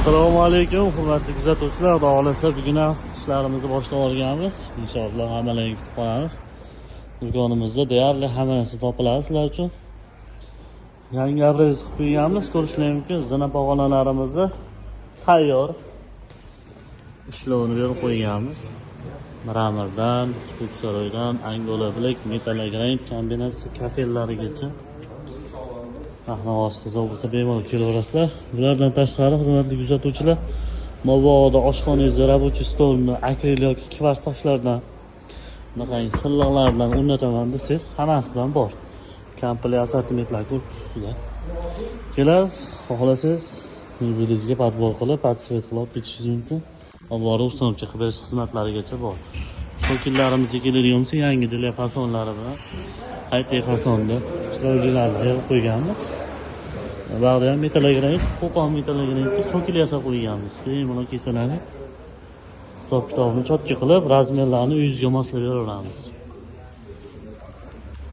Assalomu alaykum, hurmatli kuzatuvchilar. Xudo xolasa bugun ham ishlarimizni boshlab olganmiz. Inshaalloh hammalarni kutib qolamiz. Do'konimizda deyarli hamma narsa topiladi sizlar uchun. Yangi abrez qilib qo'yganmiz. Ko'rishingiz mumkin, zina pog'onalarimizni tayyor ishlovini berib qo'yganmiz. Miramirdan, Ko'ksaroydan, Angola Black, Metallogrant kombinatsiya kafellarigacha. Rahmat qiziq bo'lsa bemalol kelaverasizlar. Bulardan tashqari hurmatli kuzatuvchilar, mabodo oshxonangizni рабочий stolni akril yoki kvars toshlardan, bunaqangi silliqlardan o'rnataman desangiz, hammasidan bor. Komplekt assortimentlar ko'p ustida. Kelasiz, xohlasangiz mobilingizga podbor qilib, podsvet qilib ketishingiz mumkin. Avvalo uстановка qilib berish xizmatlarigacha bor. Shokillarimizga keladigan bo'lsa, yangi dile fasonlari bilan aytay fasonda chiroylilarni yig'ib qo'yganmiz. Ba'zi ham metallogrant, qo'pol metallograntga shokil yasab qo'yganmiz. Bemalol kesalarni hisob kitobini chotki qilib, razmerlarni uyingizga moslab beraveramiz.